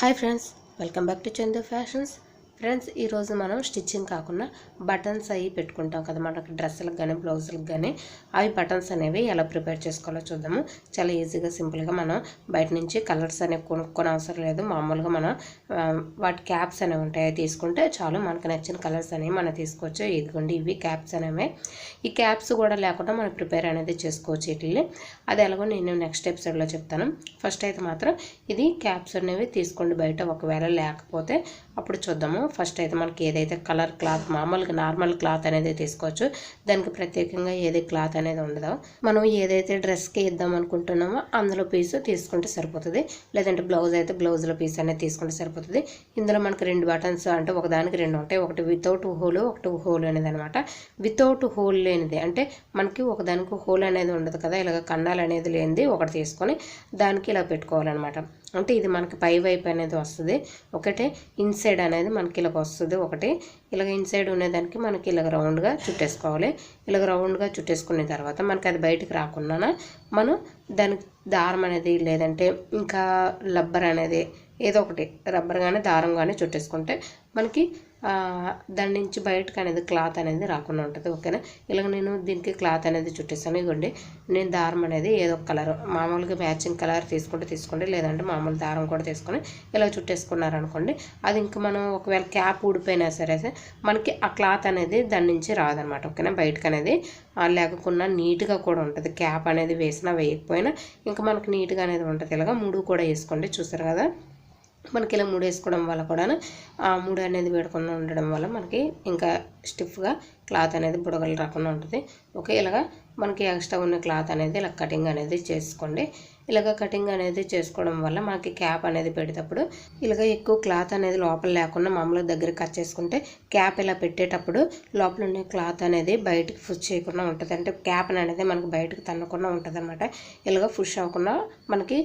Hi friends, welcome back to Chandu fashions. Friends, ఈరోజు మనం stitching కాకుండా బటన్స్ అవి పెట్టుకుంటాం కదా, మనకి డ్రెస్సులకు కానీ బ్లౌజులకు కానీ అవి బటన్స్ అనేవి ఎలా ప్రిపేర్ చేసుకోవాలో చూద్దాము. చాలా ఈజీగా సింపుల్గా మనం బయట నుంచి కలర్స్ అనేవి కొనుక్కొని అవసరం లేదు. మామూలుగా మనం వాటి క్యాప్స్ అనేవి ఉంటాయి, తీసుకుంటే చాలు. మనకు నచ్చిన కలర్స్ అనేవి మనం తీసుకోవచ్చు. ఇదిగోండి, ఇవి క్యాప్స్ అనేవి. ఈ క్యాప్స్ కూడా లేకుండా మనం ప్రిపేర్ అనేది చేసుకోవచ్చు వీటిని. అది ఎలాగో నేను నెక్స్ట్ ఎపిసోడ్లో చెప్తాను. ఫస్ట్ అయితే మాత్రం ఇది క్యాప్స్ అనేవి తీసుకోండి బయట, ఒకవేళ లేకపోతే అప్పుడు చూద్దాము. ఫస్ట్ అయితే మనకి ఏదైతే కలర్ క్లాత్, మామూలుగా నార్మల్ క్లాత్ అనేది తీసుకోవచ్చు. దానికి ప్రత్యేకంగా ఏది క్లాత్ అనేది ఉండదు. మనం ఏదైతే డ్రెస్కి ఇద్దాం అనుకుంటున్నామో అందులో పీసు తీసుకుంటే సరిపోతుంది. లేదంటే బ్లౌజ్ అయితే బ్లౌజ్లో పీస్ అనేది తీసుకుంటే సరిపోతుంది. ఇందులో మనకి 2 బటన్స్, అంటే ఒకదానికి 2 ఉంటాయి. ఒకటి వితౌట్ హోల్, ఒకటి హోల్ అనేది అనమాట. వితౌట్ హోల్ లేనిది అంటే మనకి ఒకదానికి హోల్ అనేది ఉండదు కదా, ఇలాగ కన్నాలు అనేది లేనిది ఒకటి తీసుకొని దానికి ఇలా పెట్టుకోవాలన్నమాట. అంటే ఇది మనకి పై వైపు అనేది వస్తుంది, ఒకటే ఇన్సైడ్ అనేది మనకి ఇలాగ వస్తుంది. ఒకటి ఇలాగ ఇన్సైడ్ ఉండేదానికి మనకి ఇలాగ రౌండ్గా చుట్టేసుకోవాలి. ఇలాగ రౌండ్గా చుట్టేసుకున్న తర్వాత మనకి అది బయటకు రాకుండా మనం దానికి దారం అనేది, లేదంటే ఇంకా రబ్బర్ అనేది ఏదో ఒకటి రబ్బర్ కానీ దారం కానీ చుట్టేసుకుంటే మనకి దాని నుంచి బయటకు అనేది క్లాత్ అనేది రాకుండా ఉంటుంది. ఓకేనా, ఇలాగ నేను దీనికి క్లాత్ అనేది చుట్టేస్తాను. ఇవ్వండి, నేను దారం అనేది ఏదో ఒక కలర్, మామూలుగా మ్యాచింగ్ కలర్ తీసుకోండి, లేదంటే మామూలు దారం కూడా తీసుకొని ఇలా చుట్టేసుకున్నారనుకోండి, అది ఇంకా మనం ఒకవేళ క్యాప్ ఊడిపోయినా సరే మనకి ఆ క్లాత్ అనేది దాని నుంచి రాదనమాట. ఓకేనా, బయటకు అనేది లేకుండా నీట్గా కూడా ఉంటుంది. క్యాప్ అనేది వేసినా వేయకపోయినా ఇంకా మనకి నీట్గా అనేది ఉంటుంది. ఇలాగ 3 కూడా వేసుకోండి. చూసారు కదా, మనకి ఇలా 3 వేసుకోవడం వల్ల కూడా ఆ 3 అనేది వేడకుండా ఉండడం వల్ల మనకి ఇంకా స్టిఫ్గా క్లాత్ అనేది బుడగలు రాకుండా ఉంటుంది. ఓకే, ఇలాగ మనకి ఎక్స్ట్రా ఉన్న క్లాత్ అనేది ఇలా కటింగ్ అనేది చేసుకోండి. ఇలాగ కటింగ్ అనేది చేసుకోవడం వల్ల మనకి క్యాప్ అనేది పెడేటప్పుడు ఇలాగ ఎక్కువ క్లాత్ అనేది లోపల లేకుండా మామూలుగా దగ్గర కట్ చేసుకుంటే క్యాప్ ఇలా పెట్టేటప్పుడు లోపల ఉన్న క్లాత్ అనేది బయటకు పుష్ చేయకుండా ఉంటుంది. అంటే క్యాప్ అనేది మనకి బయటకు తన్నకుండా ఉంటుంది అనమాట. ఇలాగ పుష్ అవ్వకుండా మనకి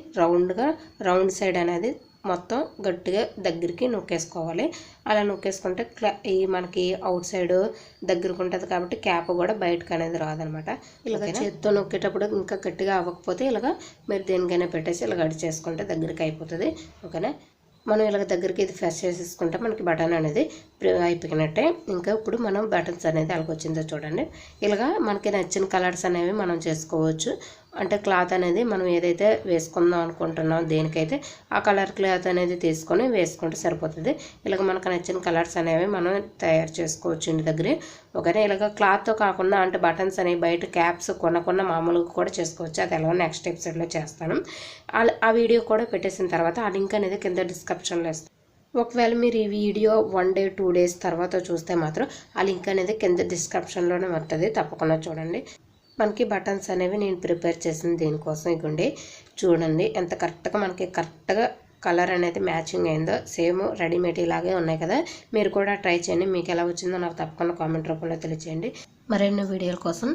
రౌండ్ సైడ్ అనేది మొత్తం గట్టిగా దగ్గరికి నొక్కేసుకోవాలి. అలా నొక్కేసుకుంటే ఈ మనకి అవుట్ సైడ్ దగ్గరకు ఉంటుంది కాబట్టి క్యాప్ కూడా బయటకు అనేది రాదనమాట. ఇలాగ చేతితో నొక్కేటప్పుడు ఇంకా గట్టిగా అవ్వకపోతే ఇలాగ మీరు దేనికైనా పెట్టేసి ఇలా గడి చేసుకుంటే దగ్గరికి అయిపోతుంది. ఓకేనా, మనం ఇలాగ దగ్గరికి ఇది ప్రెస్ చేసేసుకుంటే మనకి బటన్ అనేది అయిపోయినట్టే. ఇంకా ఇప్పుడు మనం బటన్స్ అనేది అలాగ వచ్చిందో చూడండి. ఇలాగ మనకి నచ్చిన కలర్స్ అనేవి మనం చేసుకోవచ్చు. అంటే క్లాత్ అనేది మనం ఏదైతే వేసుకుందాం అనుకుంటున్నాం దేనికైతే ఆ కలర్ క్లాత్ అనేది తీసుకొని వేసుకుంటే సరిపోతుంది. ఇలాగ మనకు నచ్చిన కలర్స్ అనేవి మనం తయారు చేసుకోవచ్చు ఇంటి దగ్గరే. ఒకనే ఇలాగ క్లాత్తో కాకుండా అంటే బటన్స్ అనేవి బయట క్యాప్స్ కొనకుండా మామూలుగా కూడా చేసుకోవచ్చు. అది ఎలాగో నెక్స్ట్ ఎపిసోడ్లో చేస్తాను. ఆ వీడియో కూడా పెట్టేసిన తర్వాత ఆ లింక్ అనేది కింద డిస్క్రిప్షన్లో ఇస్తాను. ఒకవేళ మీరు ఈ వీడియో 1 డే 2 డేస్ తర్వాత చూస్తే మాత్రం ఆ లింక్ అనేది కింద డిస్క్రిప్షన్లోనే ఉంటుంది, తప్పకుండా చూడండి. మనకి బటన్స్ అనేవి నేను ప్రిపేర్ చేసింది దీనికోసం. ఇవ్వండి, చూడండి ఎంత కరెక్ట్గా మనకి కరెక్ట్గా కలర్ అనేది మ్యాచింగ్ అయిందో. సేమ్ రెడీమేడ్ ఇలాగే ఉన్నాయి కదా, మీరు కూడా ట్రై చేయండి. మీకు ఎలా వచ్చిందో నాకు తప్పకుండా కామెంట్ రూపంలో తెలియచేయండి. మరిన్ని వీడియోల కోసం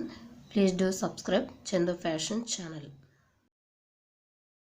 please do subscribe Chandu fashion channel.